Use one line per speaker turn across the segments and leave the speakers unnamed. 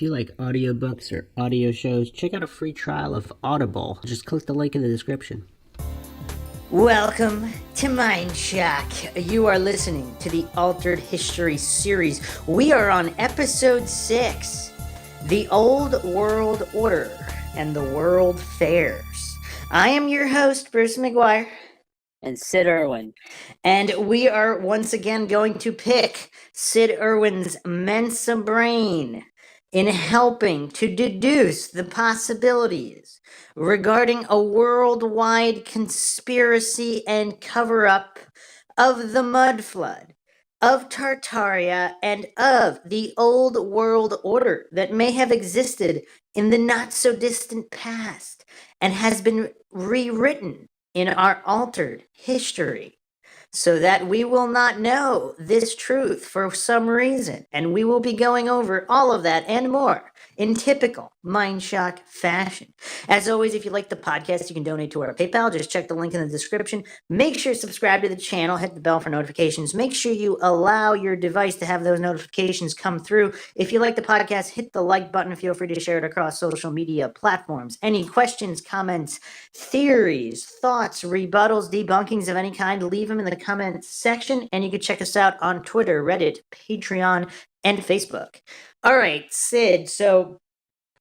you like audiobooks or audio shows, check out a free trial of Audible. Just click the link in the description.
Welcome to Mindshock. You are listening to the Altered History series. We are on episode 6, The Old World Order and the World Fairs. I am your host, Bruce McGuire.
And Sid Irwin.
And we are once again going to pick Sid Irwin's Mensa brain in helping to deduce the possibilities regarding a worldwide conspiracy and cover-up of the mud flood, of Tartaria, and of the old world order that may have existed in the not-so-distant past and has been rewritten in our altered history, so that we will not know this truth for some reason. And we will be going over all of that and more in typical Mindshock fashion. As always, if you like the podcast, you can donate to our PayPal. Just check the link in the description. Make sure to subscribe to the channel. Hit the bell for notifications. Make sure you allow your device to have those notifications come through. If you like the podcast, hit the like button. Feel free to share it across social media platforms. Any questions, comments, theories, thoughts, rebuttals, debunkings of any kind, leave them in the comments section. And you can check us out on Twitter, Reddit, Patreon, and Facebook. All right, Sid, so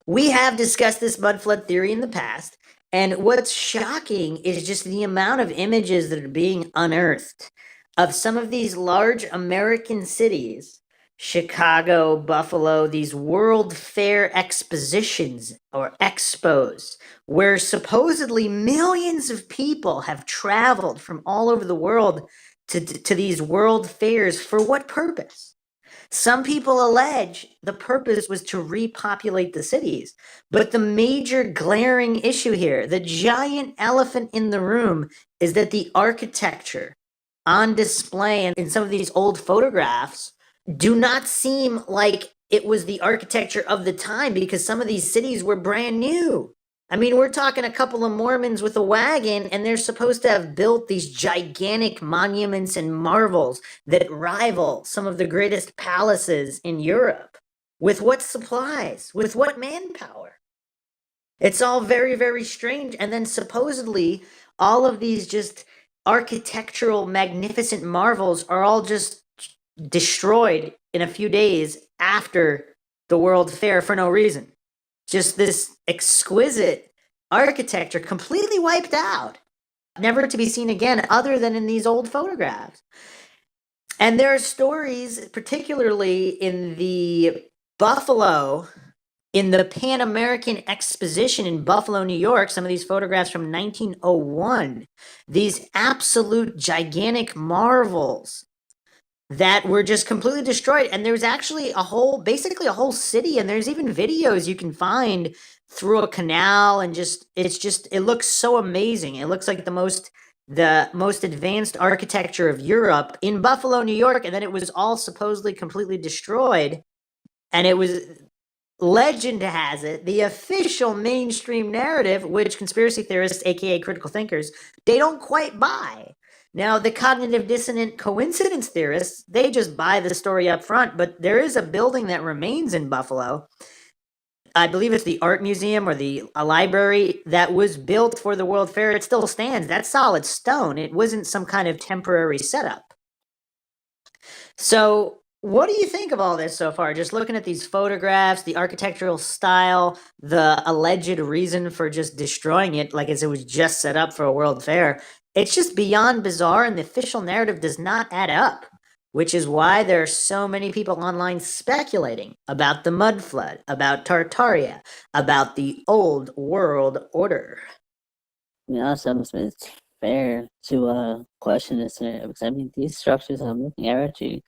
we have discussed this mud flood theory in the past, and what's shocking is just the amount of images that are being unearthed of some of these large American cities, Chicago, Buffalo, these World Fair expositions or expos, where supposedly millions of people have traveled from all over the world to these world fairs. For what purpose? Some people allege the purpose was to repopulate the cities, but the major glaring issue here, the giant elephant in the room, is that the architecture on display in some of these old photographs do not seem like it was the architecture of the time, because some of these cities were brand new. I mean, we're talking a couple of Mormons with a wagon, and they're supposed to have built these gigantic monuments and marvels that rival some of the greatest palaces in Europe. With what supplies? With what manpower? It's all very, very strange. And then supposedly, all of these just architectural magnificent marvels are all just destroyed in a few days after the World Fair for no reason. Just this exquisite architecture completely wiped out, never to be seen again other than in these old photographs. And there are stories, particularly in the Buffalo, in the Pan-American Exposition in Buffalo, New York, some of these photographs from 1901, these absolute gigantic marvels that were just completely destroyed. And there's actually basically a whole city, and there's even videos you can find through a canal, and it looks so amazing. It looks like the most advanced architecture of Europe in Buffalo, New York, and then it was all supposedly completely destroyed. And it was, legend has it, the official mainstream narrative, which conspiracy theorists, aka critical thinkers, they don't quite buy. Now, the cognitive dissonant coincidence theorists, they just buy the story up front, but there is a building that remains in Buffalo. I believe it's the art museum or a library that was built for the World Fair. It still stands. That's solid stone. It wasn't some kind of temporary setup. So what do you think of all this so far? Just looking at these photographs, the architectural style, the alleged reason for just destroying it, like as it was just set up for a World Fair. It's just beyond bizarre, and the official narrative does not add up, which is why there are so many people online speculating about the mud flood, about Tartaria, about the old world order.
Also, it's fair to question this scenario, because I mean, these structures I'm looking at are actually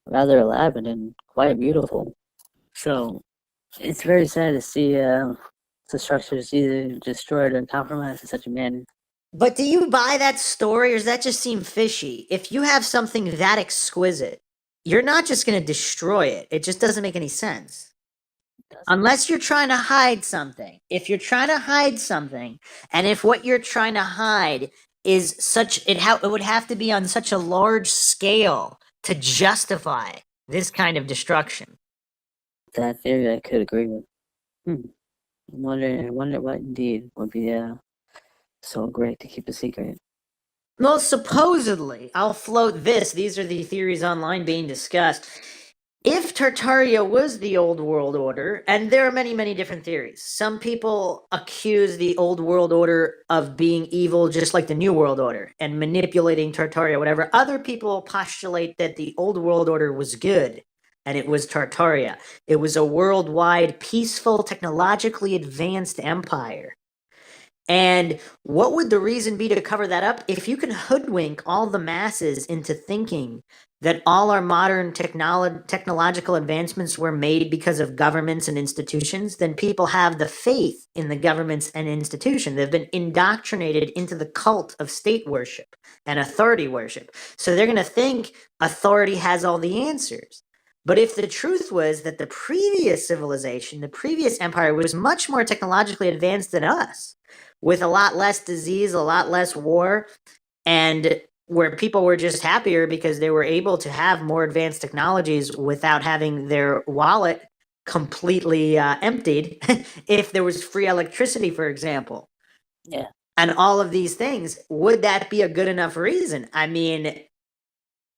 rather elaborate and quite beautiful. So it's very sad to see the structures either destroyed or compromised in such a manner.
But do you buy that story, or does that just seem fishy? If you have something that exquisite, you're not just going to destroy it. It just doesn't make any sense. Unless you're trying to hide something. If you're trying to hide something, and if what you're trying to hide is it would have to be on such a large scale to justify this kind of destruction.
that theory I could agree with. I wonder what indeed would be so great to keep a secret.
Well, supposedly, I'll float this. These are the theories online being discussed. If Tartaria was the old world order, and there are many, many different theories. Some people accuse the old world order of being evil, just like the new world order, and manipulating Tartaria, whatever. Other people postulate that the old world order was good, and it was Tartaria. It was a worldwide, peaceful, technologically advanced empire. And what would the reason be to cover that up? If you can hoodwink all the masses into thinking that all our modern technological advancements were made because of governments and institutions, then people have the faith in the governments and institution. They've been indoctrinated into the cult of state worship and authority worship. So they're going to think authority has all the answers. But if the truth was that the previous civilization, the previous empire, was much more technologically advanced than us, with a lot less disease, a lot less war, and where people were just happier because they were able to have more advanced technologies without having their wallet completely emptied if there was free electricity, for example.
Yeah.
And all of these things, would that be a good enough reason? I mean,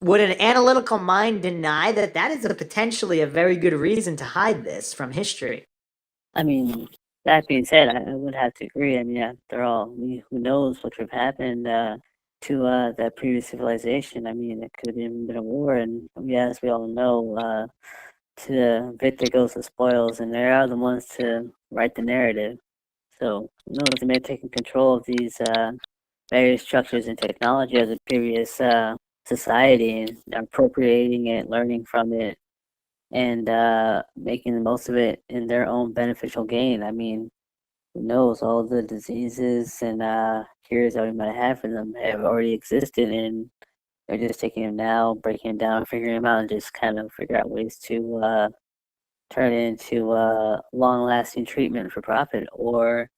would an analytical mind deny that that is potentially a very good reason to hide this from history?
I mean, that being said, I would have to agree. I mean, after all, who knows what could have happened to that previous civilization? I mean, it could have even been a war, and as we all know, to the victor goes the spoils, and they are the ones to write the narrative. So, who knows? They may have taken control of these various structures and technology of the previous society and appropriating it, learning from it, and making the most of it in their own beneficial gain. I mean, who knows? All the diseases and cures that we might have for them have already existed, and they're just taking them now, breaking them down, figuring them out, and just kind of figure out ways to turn it into long-lasting treatment for profit, or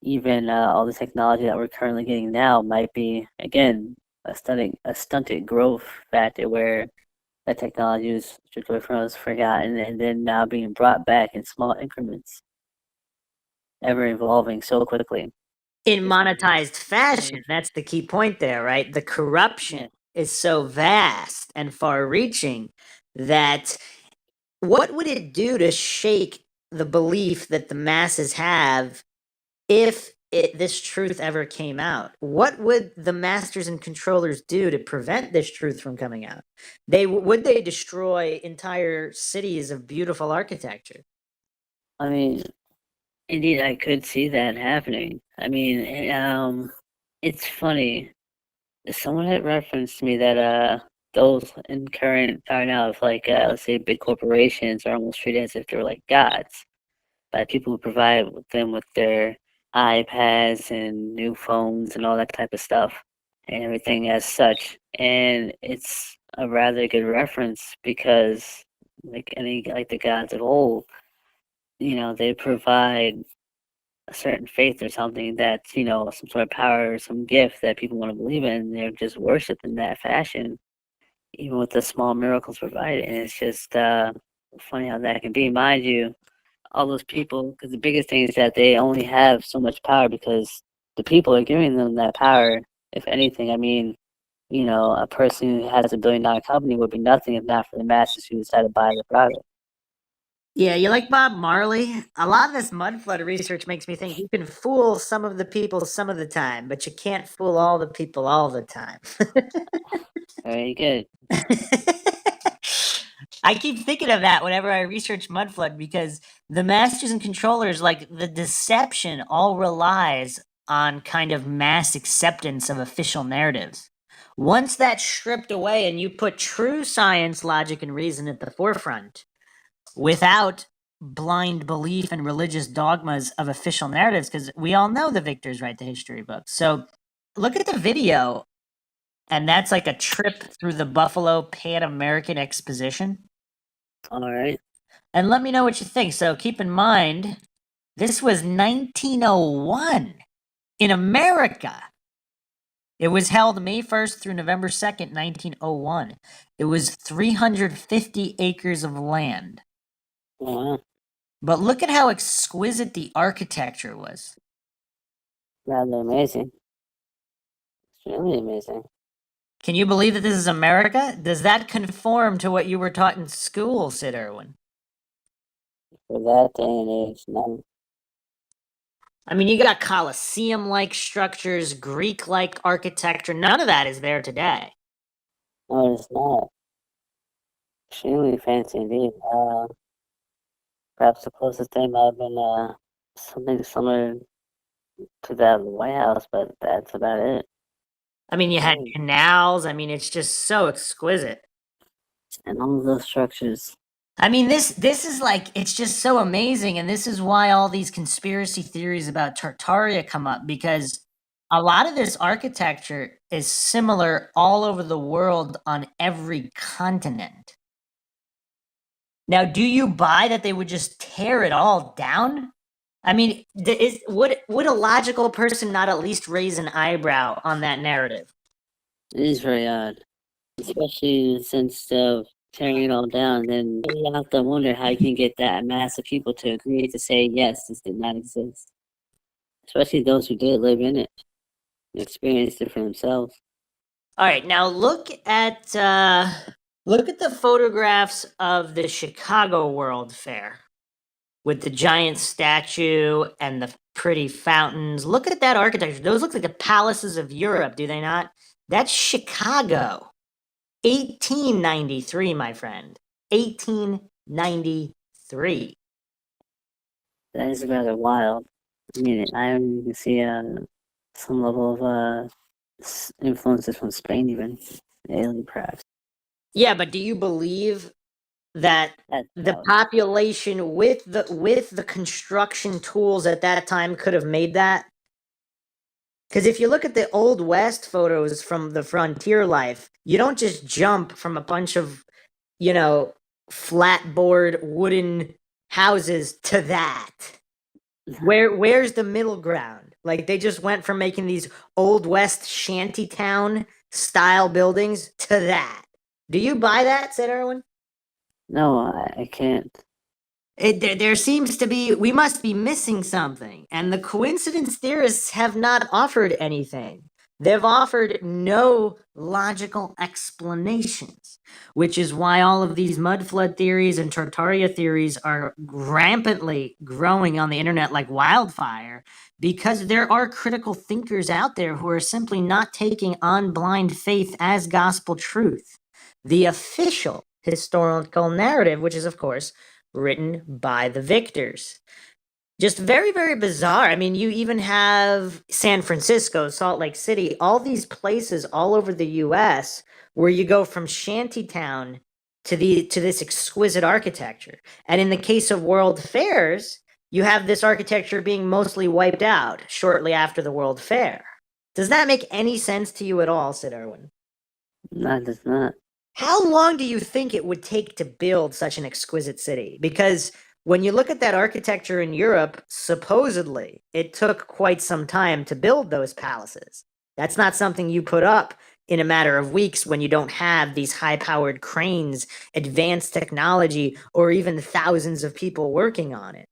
even all the technology that we're currently getting now might be, again, a stunted growth factor where that technology was stripped away from us, forgotten, and then now being brought back in small increments, ever evolving so quickly.
In monetized fashion, that's the key point there, right? The corruption is so vast and far reaching that what would it do to shake the belief that the masses have if this truth ever came out? What would the masters and controllers do to prevent this truth from coming out? Would they destroy entire cities of beautiful architecture?
I mean, indeed, I could see that happening. I mean, it's funny. Someone had referenced to me that those in current power now of like let's say big corporations are almost treated as if they're like gods by people who provide them with their iPads and new phones and all that type of stuff and everything as such. And it's a rather good reference because like the gods of old, they provide a certain faith or something that's, some sort of power or some gift that people want to believe in, and they're just worshipped in that fashion, even with the small miracles provided. And it's just funny how that can be. Mind you, all those people, because the biggest thing is that they only have so much power because the people are giving them that power. If anything, I mean, a person who has $1 billion company would be nothing if not for the masses who decide to buy the product.
Yeah, you like Bob Marley? A lot of this mud flood research makes me think you can fool some of the people some of the time, but you can't fool all the people all the time.
Very good.
I keep thinking of that whenever I research mud flood because the masters and controllers, like the deception, all relies on kind of mass acceptance of official narratives. Once that's stripped away and you put true science, logic, and reason at the forefront, without blind belief and religious dogmas of official narratives, because we all know the victors write the history books. So look at the video, and that's like a trip through the Buffalo Pan-American Exposition.
All right.
And let me know what you think. So keep in mind, this was 1901 in America. It was held May 1st through November 2nd, 1901. It was 350 acres of land.
Wow,
But look at how exquisite the architecture was.
rather amazing. Extremely amazing.
Can you believe that this is America? Does that conform to what you were taught in school, Sid Irwin?
For that day and age, no.
I mean, you got Colosseum-like structures, Greek-like architecture. None of that is there today.
No, it's not. Extremely fancy indeed. Perhaps the closest thing might have been something similar to that of the White House, but that's about it.
I mean, you had
Mm.
canals. I mean, it's just so exquisite.
And all of those structures.
I mean, this is like, it's just so amazing, and this is why all these conspiracy theories about Tartaria come up, because a lot of this architecture is similar all over the world on every continent. Now, do you buy that they would just tear it all down? I mean, would a logical person not at least raise an eyebrow on that narrative?
It is very odd. Especially in the sense of tearing it all down, then you have to wonder how you can get that mass of people to agree to say, yes, this did not exist. Especially those who did live in it and experienced it for themselves.
All right, now look at the photographs of the Chicago World Fair with the giant statue and the pretty fountains. Look at that architecture. Those look like the palaces of Europe, do they not? That's Chicago. 1893, my friend. 1893.
That is rather wild. I mean, I even see some level of influences from Spain, even Italy, perhaps.
Yeah, but do you believe that the
That
population with the construction tools at that time could have made that? Because if you look at the Old West photos from the frontier life, you don't just jump from a bunch of, you know, flatboard wooden houses to that. Where's the middle ground? Like they just went from making these Old West shantytown style buildings to that. Do you buy that, said Erwin?
no, I can't.
There seems to be, we must be missing something. And the coincidence theorists have not offered anything. They've offered no logical explanations, which is why all of these mud flood theories and Tartaria theories are rampantly growing on the internet like wildfire, because there are critical thinkers out there who are simply not taking on blind faith as gospel truth. The official historical narrative, which is, of course, written by the victors. Just very, very bizarre. I mean, you even have San Francisco, Salt Lake City, all these places all over the US where you go from shantytown to this exquisite architecture. And in the case of World Fairs, you have this architecture being mostly wiped out shortly after the World Fair. Does that make any sense to you at all, Sid Irwin?
No, it does not.
How long do you think it would take to build such an exquisite city? Because when you look at that architecture in Europe, supposedly it took quite some time to build those palaces. That's not something you put up in a matter of weeks when you don't have these high-powered cranes, advanced technology, or even thousands of people working on it.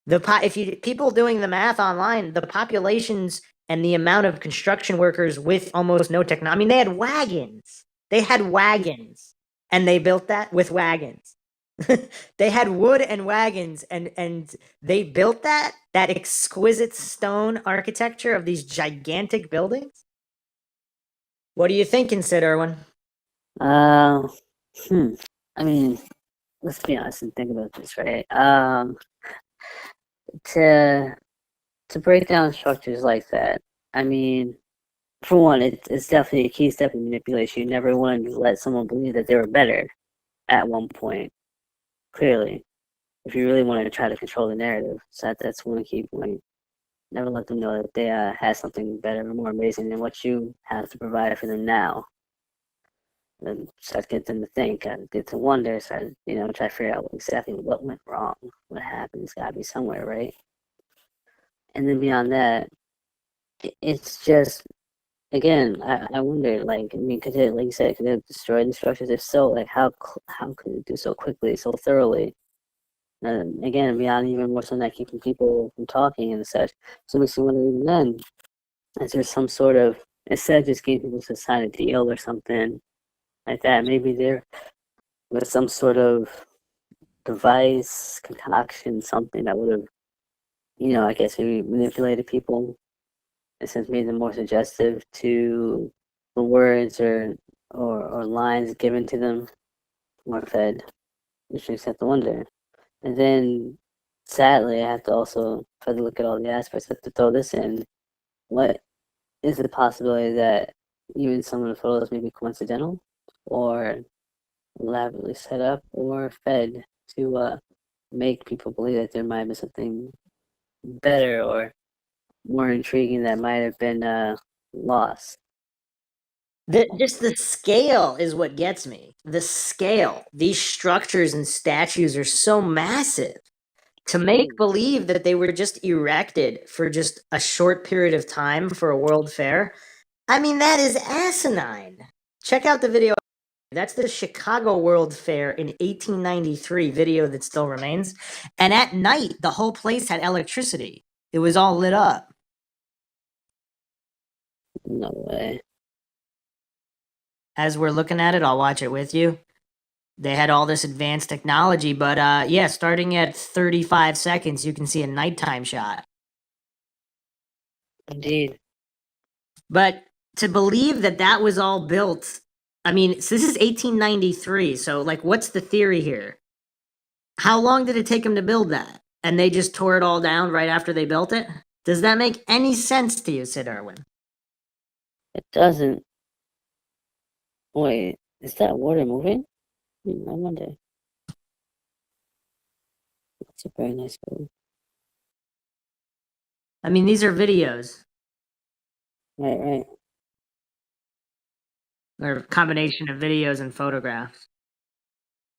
If you people doing the math online, the populations and the amount of construction workers with almost no technology. I mean, they had wagons. They had wagons, and they built that with wagons. They had wood and wagons, and they built that exquisite stone architecture of these gigantic buildings. What are you thinking, Sid Irwin?
Uh, I mean, let's be honest and think about this, right? To break down structures like that, I mean, for one, it's definitely a key step in manipulation. You never want to let someone believe that they were better at one point. Clearly, if you really wanted to try to control the narrative, so that's one key point. Never let them know that they had something better and more amazing than what you have to provide for them now. And start to get them to think, get to wonder, start try to figure out exactly what went wrong, what happened. It's got to be somewhere, right? And then beyond that, it's just again, I wonder, like, I mean, could it, like you said, could it destroy the structures? If so, like, how could it do so quickly, so thoroughly? Again, beyond even what's on that keeping people from talking and such. So it makes me wonder even then, is there some sort of, instead of just getting people to sign a deal or something like that, maybe there was some sort of device, concoction, something that would have, I guess maybe manipulated people and since made them more suggestive to the words or lines given to them or fed, which makes me have to wonder. And then, sadly, I have to also try to look at all the aspects. I have to throw this in. What is the possibility that even some of the photos may be coincidental or elaborately set up or fed to make people believe that there might be something better or more intriguing that might have been lost?
Just the scale is what gets me. The scale. These structures and statues are so massive. To make believe that they were just erected for just a short period of time for a world fair, I mean, that is asinine. Check out the video. That's the Chicago World Fair in 1893 video that still remains. And at night, the whole place had electricity. It was all lit up.
No way.
As we're looking at it, I'll watch it with you. They had all this advanced technology, but yeah, starting at 35 seconds, you can see a nighttime shot.
Indeed.
But to believe that that was all built, I mean, so this is 1893. So, like, what's the theory here? How long did it take them to build that? And they just tore it all down right after they built it? Does that make any sense to you, Sid Irwin?
It doesn't. Wait, is that water moving? I wonder. It's a very nice building.
I mean, these are videos,
Right.
or a combination of videos and photographs.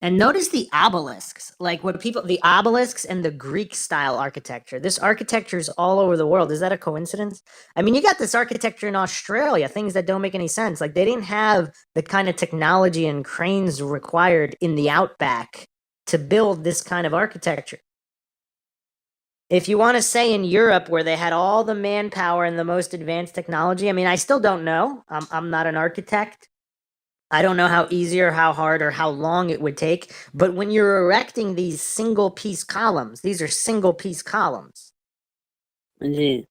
And notice the obelisks, like what people, the obelisks and the Greek style architecture. This architecture is all over the world. Is that a coincidence? I mean, you got this architecture in Australia, things that don't make any sense. Like they didn't have the kind of technology and cranes required in the outback to build this kind of architecture. If you want to say in Europe where they had all the manpower and the most advanced technology, I mean, I still don't know. I'm not an architect. I don't know how easy or how hard or how long it would take, but when you're erecting these single piece columns, these are single piece columns.
Indeed.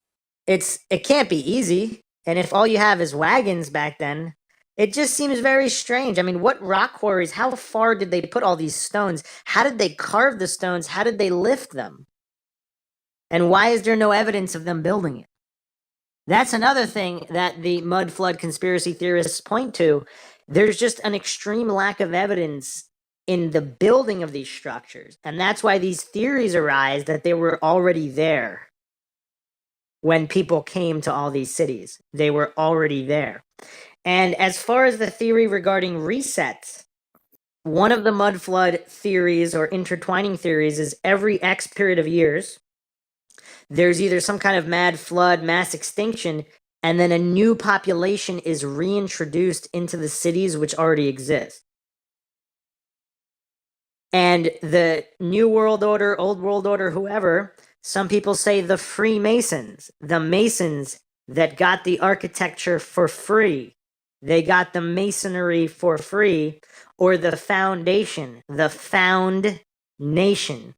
It can't be easy. And if all you have is wagons back then, it just seems very strange. I mean, what rock quarries, how far did they put all these stones? How did they carve the stones? How did they lift them? And why is there no evidence of them building it? That's another thing that the mud flood conspiracy theorists point to. There's just an extreme lack of evidence in the building of these structures. And that's why these theories arise that they were already there when people came to all these cities. They were already there. And as far as the theory regarding resets, one of the mud flood theories or intertwining theories is every X period of years, there's either some kind of mad flood, mass extinction, and then a new population is reintroduced into the cities which already exist. And the New World Order, Old World Order, whoever, some people say the Freemasons, the Masons that got the architecture for free, they got the masonry for free, or the foundation, the found nation.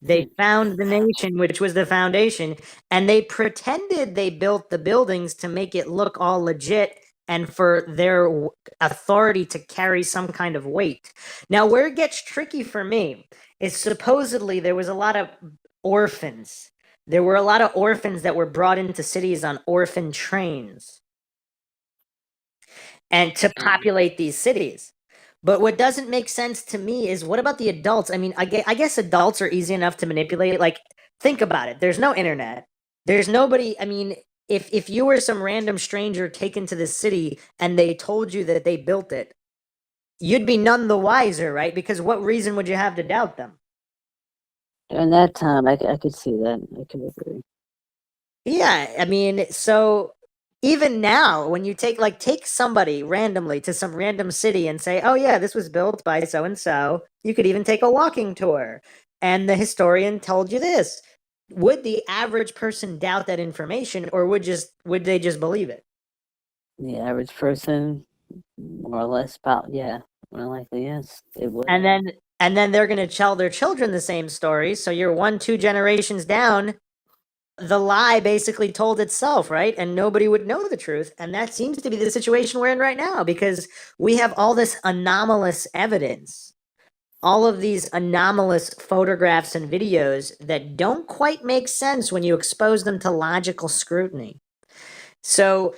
They found the nation, which was the foundation, and they pretended they built the buildings to make it look all legit and for their authority to carry some kind of weight. Now, where it gets tricky for me is supposedly there was a lot of orphans. There were a lot of orphans that were brought into cities on orphan trains and to populate these cities. But what doesn't make sense to me is what about the adults? I mean, I guess adults are easy enough to manipulate. Like, think about it. There's no internet. There's nobody. I mean, if you were some random stranger taken to this city and they told you that they built it, you'd be none the wiser, right? Because what reason would you have to doubt them?
During that time, I could see that. I could agree.
Yeah, I mean, so even now, when you take somebody randomly to some random city and say, "Oh yeah, this was built by so and so," you could even take a walking tour, And the historian told you this. Would the average person doubt that information, or would they just believe it?
The average person, more or less, more likely, yes, it would.
And then they're going to tell their children the same story. So you're 1-2 generations down. The lie basically told itself, right? And nobody would know the truth. And that seems to be the situation we're in right now, because we have all this anomalous evidence, all of these anomalous photographs and videos that don't quite make sense when you expose them to logical scrutiny. So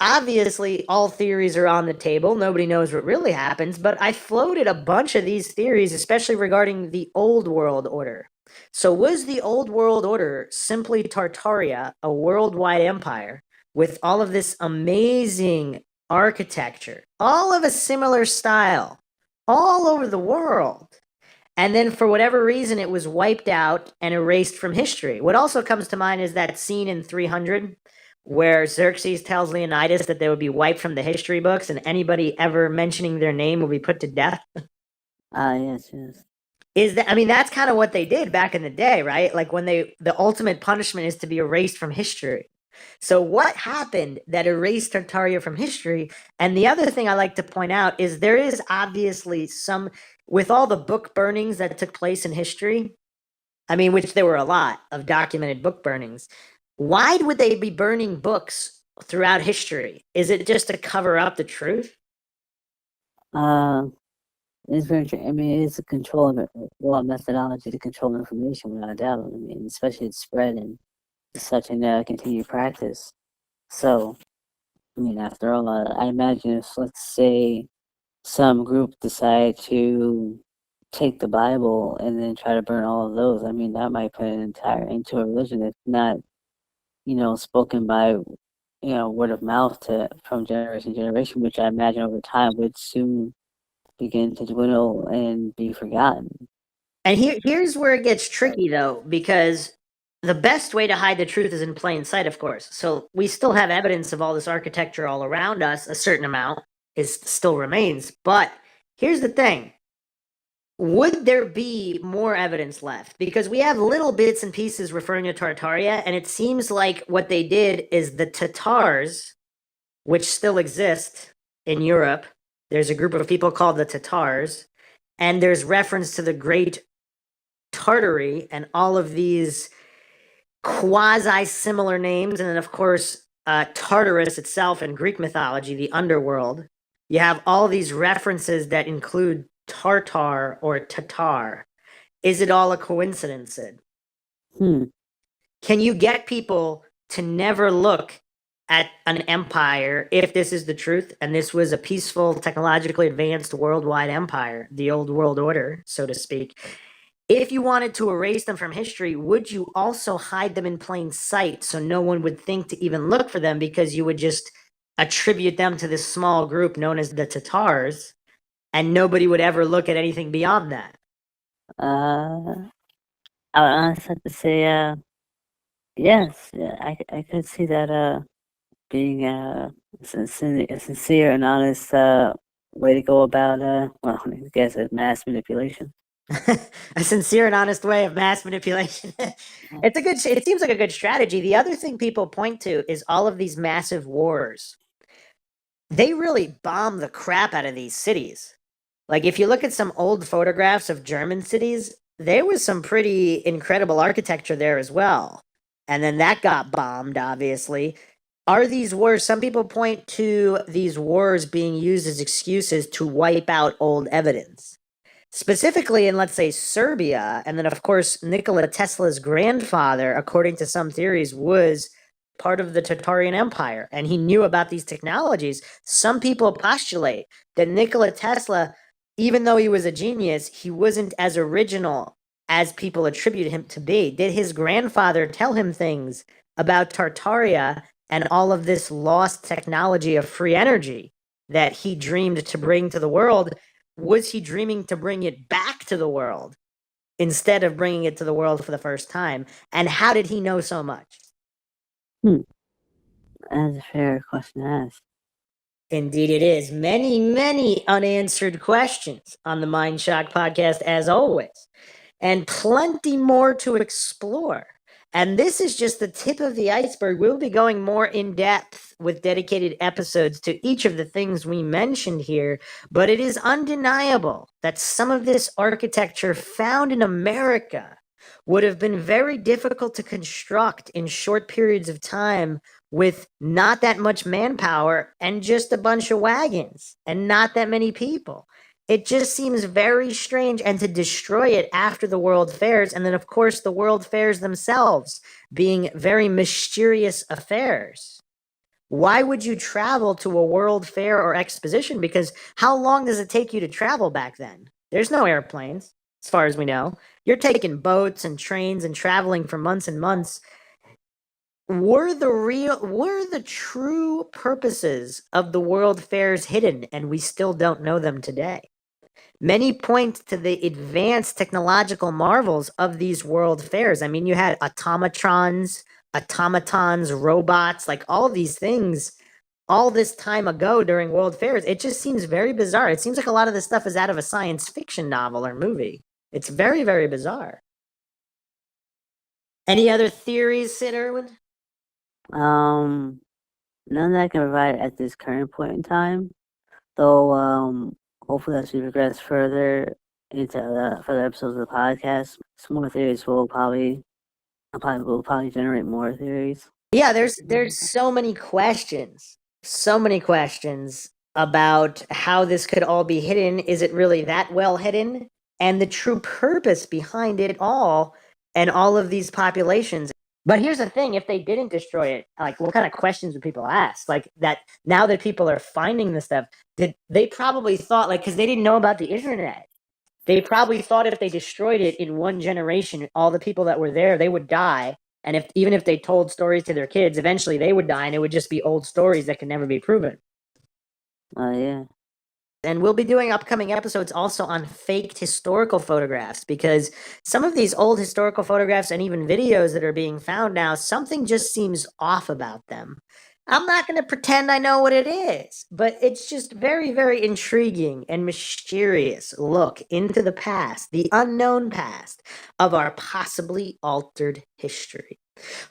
obviously, all theories are on the table. Nobody knows what really happens, but I floated a bunch of these theories, especially regarding the old world order. So was the old world order simply Tartaria, a worldwide empire with all of this amazing architecture, all of a similar style, all over the world? And then for whatever reason, it was wiped out and erased from history. What also comes to mind is that scene in 300 where Xerxes tells Leonidas that they would be wiped from the history books and anybody ever mentioning their name will be put to death.
Yes.
That's kind of what they did back in the day, right? Like when the ultimate punishment is to be erased from history. So what happened that erased Tartaria from history? And the other thing I like to point out is there is obviously with all the book burnings that took place in history, which there were a lot of documented book burnings. Why would they be burning books throughout history? Is it just to cover up the truth?
It's very true. It's a control of it, methodology to control information without a doubt. Especially its spread and such a continued practice. So, after all, I imagine if, let's say, some group decide to take the Bible and then try to burn all of those, that might put an entire into a religion that's not, spoken by, word of mouth from generation to generation, which I imagine over time would soon begin to dwindle and be forgotten.
And here's where it gets tricky, though, because the best way to hide the truth is in plain sight, of course. So we still have evidence of all this architecture all around us. A certain amount still remains. But here's the thing. Would there be more evidence left? Because we have little bits and pieces referring to Tartaria, and it seems like what they did is the Tatars, which still exist in Europe. There's a group of people called the Tatars, and there's reference to the Great Tartary and all of these quasi-similar names. And then, of course, Tartarus itself in Greek mythology, the underworld. You have all these references that include Tartar or Tatar. Is it all a coincidence, Sid? Can you get people to never look at an empire if this is the truth and this was a peaceful, technologically advanced worldwide empire, the old world order, so to speak? If you wanted to erase them from history, would you also hide them in plain sight so no one would think to even look for them, because you would just attribute them to this small group known as the Tatars, and nobody would ever look at anything beyond that?
I would honestly have to say, yes. Yeah, I could see that being a sincere and honest way to go about, I guess, mass manipulation.
A sincere and honest way of mass manipulation. It seems like a good strategy. The other thing people point to is all of these massive wars. They really bomb the crap out of these cities. Like if you look at some old photographs of German cities, there was some pretty incredible architecture there as well. And then that got bombed, obviously. Are these wars, some people point to these wars being used as excuses to wipe out old evidence. Specifically in, let's say, Serbia, and then, of course, Nikola Tesla's grandfather, according to some theories, was part of the Tartarian Empire, and he knew about these technologies. Some people postulate that Nikola Tesla, even though he was a genius, he wasn't as original as people attribute him to be. Did his grandfather tell him things about Tartaria and all of this lost technology of free energy that he dreamed to bring to the world? Was he dreaming to bring it back to the world instead of bringing it to the world for the first time? And how did he know so much?
That's a fair question to ask.
Indeed it is. Many, many unanswered questions on the Mindshock podcast, as always. and plenty more to explore. And this is just the tip of the iceberg. We'll be going more in depth with dedicated episodes to each of the things we mentioned here, but it is undeniable that some of this architecture found in America would have been very difficult to construct in short periods of time with not that much manpower and just a bunch of wagons and not that many people. It just seems very strange, and to destroy it after the World Fairs, and then of course the World Fairs themselves being very mysterious affairs. Why would you travel to a World Fair or exposition? Because how long does it take you to travel back then? There's no airplanes, as far as we know. You're taking boats and trains and traveling for months and months. Were the true purposes of the World Fairs hidden, and we still don't know them today? Many point to the advanced technological marvels of these world fairs. I mean, you had automatons, robots, like all these things all this time ago during world fairs. It just seems very bizarre. It seems like a lot of this stuff is out of a science fiction novel or movie. It's very, very bizarre. Any other theories, Sid Irwin?
None that I can provide at this current point in time. Though, hopefully as we progress further into the further episodes of the podcast, some more theories will probably generate more theories.
Yeah, there's so many questions about how this could all be hidden. Is it really that well hidden? And the true purpose behind it all and all of these populations. But here's the thing, if they didn't destroy it, like what kind of questions would people ask? Like that now that people are finding this stuff, they probably thought, like, because they didn't know about the internet. They probably thought if they destroyed it in one generation, all the people that were there, they would die. And even if they told stories to their kids, eventually they would die, and it would just be old stories that can never be proven.
Oh, yeah.
And we'll be doing upcoming episodes also on faked historical photographs, because some of these old historical photographs and even videos that are being found now, something just seems off about them. I'm not going to pretend I know what it is, but it's just very, very intriguing and mysterious look into the past, the unknown past of our possibly altered history.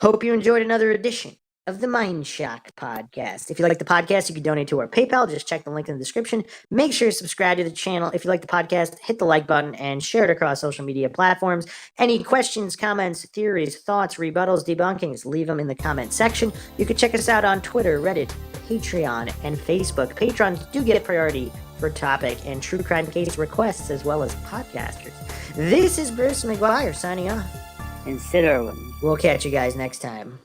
Hope you enjoyed another edition of the Mindshock podcast. If you like the podcast, you can donate to our PayPal. Just check the link in the description. Make sure you subscribe to the channel. If you like the podcast, hit the like button and share it across social media platforms. Any questions, comments, theories, thoughts, rebuttals, debunkings, leave them in the comment section. You can check us out on Twitter, Reddit, Patreon, and Facebook. Patrons do get priority for topic and true crime case requests, as well as podcasters. This is Bruce McGuire signing off.
And Sid Irwin.
We'll catch you guys next time.